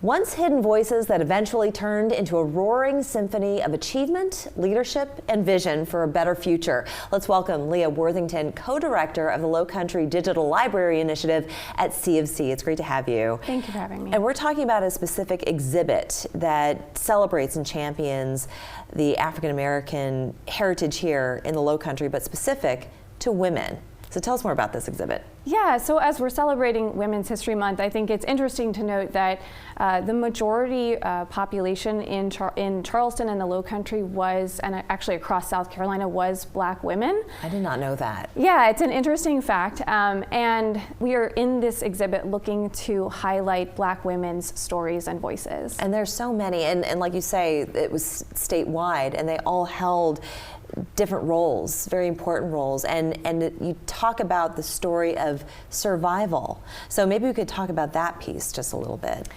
Once hidden voices that eventually turned into a roaring symphony of achievement, leadership, and vision for a better future. Let's welcome Leah Worthington, co-director of the Lowcountry Digital Library Initiative at CofC. It's great to have you. Thank you for having me. And we're talking about a specific exhibit that celebrates and champions the African American heritage here in the Lowcountry, but specific to women. So tell us more about this exhibit. Yeah, so as we're celebrating Women's History Month, I think it's interesting to note that the majority population in Charleston and the Lowcountry was, and actually across South Carolina, was Black women. I did not know that. Yeah, it's an interesting fact. And we are in this exhibit looking to highlight Black women's stories and voices. And there's so many, and like you say, it was statewide, and they all held different roles, very important roles, and you talk about the story of survival. So maybe we could talk about that piece just a little bit.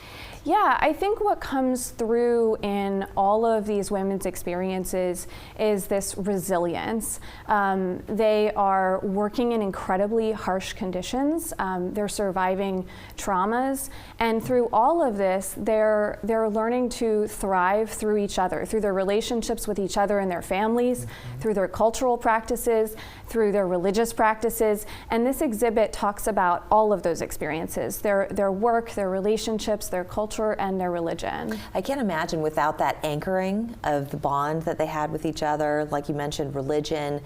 Yeah, I think what comes through in all of these women's experiences is this resilience. They are working in incredibly harsh conditions. They're surviving traumas, and through all of this, they're learning to thrive through each other, through their relationships with each other and their families, through their cultural practices, through their religious practices. And this exhibit talks about all of those experiences: their work, their relationships, their culture, and their religion. I can't imagine without that anchoring of the bond that they had with each other, like you mentioned, religion,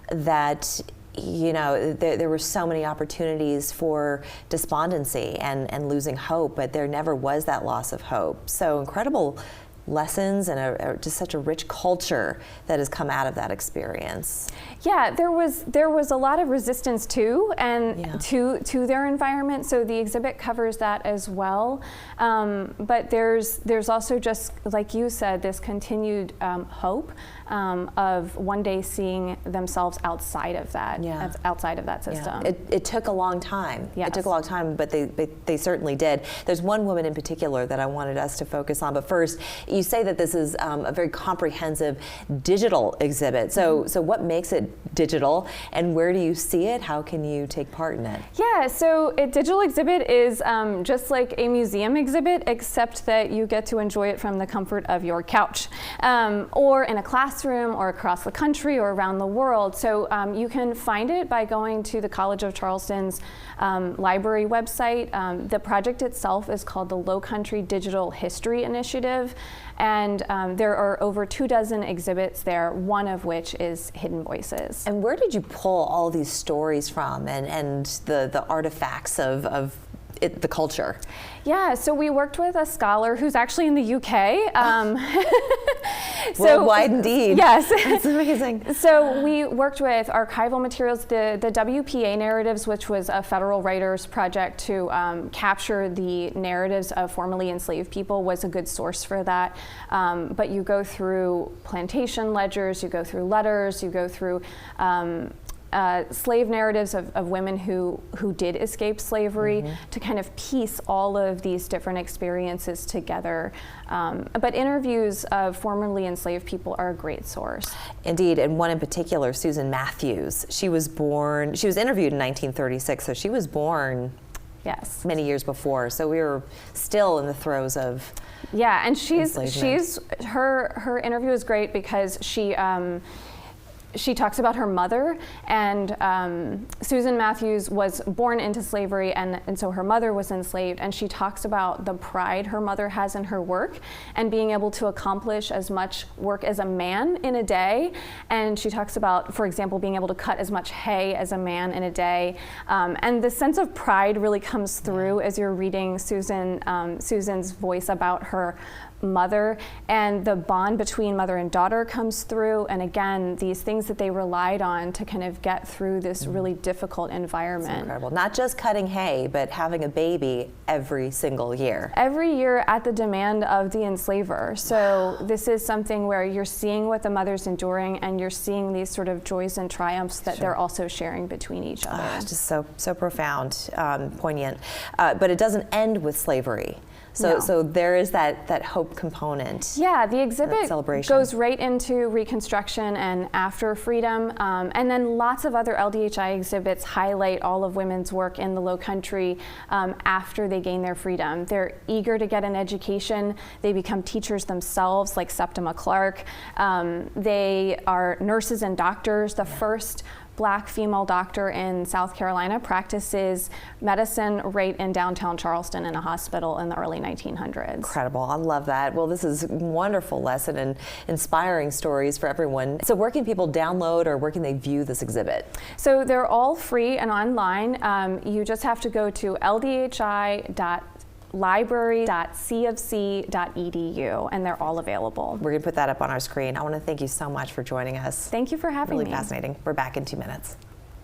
that there were so many opportunities for despondency and losing hope, but there never was that loss of hope. So incredible lessons and just such a rich culture that has come out of that experience. Yeah, there was a lot of resistance too, and to their environment. So the exhibit covers that as well. But there's also, just like you said, this continued hope of one day seeing themselves outside of that, outside of that system. Yeah. It took a long time. Yes. It took a long time, but they certainly did. There's one woman in particular that I wanted us to focus on. But first, you say that this is a very comprehensive digital exhibit. So what makes it digital, and where do you see it? How can you take part in it? Yeah, so a digital exhibit is just like a museum exhibit, except that you get to enjoy it from the comfort of your couch, or in a classroom, or across the country, or around the world. So you can find it by going to the College of Charleston's library website. The project itself is called the Lowcountry Digital History Initiative, and there are over 24 exhibits there, one of which is Hidden Voices. And where did you pull all these stories from, and the artifacts of the culture? Yeah, so we worked with a scholar who's actually in the UK. Worldwide indeed. Yes. That's amazing. So we worked with archival materials, the WPA narratives, which was a federal writers project to capture the narratives of formerly enslaved people, was a good source for that. But you go through plantation ledgers, you go through letters, you go through slave narratives of women who did escape slavery, to kind of piece all of these different experiences together. But interviews of formerly enslaved people are a great source. Indeed, and one in particular, Susan Matthews. She was interviewed in 1936, so she was born many years before. So we were still in the throes of and enslavement. her interview is great because she talks about her mother, and Susan Matthews was born into slavery, and so her mother was enslaved, and she talks about the pride her mother has in her work and being able to accomplish as much work as a man in a day. And she talks about, for example, being able to cut as much hay as a man in a day. And the sense of pride really comes through as you're reading Susan's voice about her mother, and the bond between mother and daughter comes through, and again, these things that they relied on to kind of get through this really difficult environment. It's incredible. Not just cutting hay, but having a baby every single year. Every year at the demand of the enslaver. So this is something where you're seeing what the mother's enduring, and you're seeing these sort of joys and triumphs that they're also sharing between each other. Just so profound, poignant. But it doesn't end with slavery. So, No. so there is that hope component. Yeah, the exhibit celebration. goes right into Reconstruction and after freedom, and then lots of other LDHI exhibits highlight all of women's work in the Lowcountry after they gain their freedom. They're eager to get an education. They become teachers themselves, like Septima Clark. They are nurses and doctors. The first Black female doctor in South Carolina practices medicine right in downtown Charleston in a hospital in the early 1900s. Incredible. I love that. Well, this is a wonderful lesson and inspiring stories for everyone. So where can people download or where can they view this exhibit? So they're all free and online. You just have to go to ldhi.library.cofc.edu, and they're all available. We're going to put that up on our screen. I want to thank you so much for joining us. Thank you for having me. Really fascinating. We're back in 2 minutes.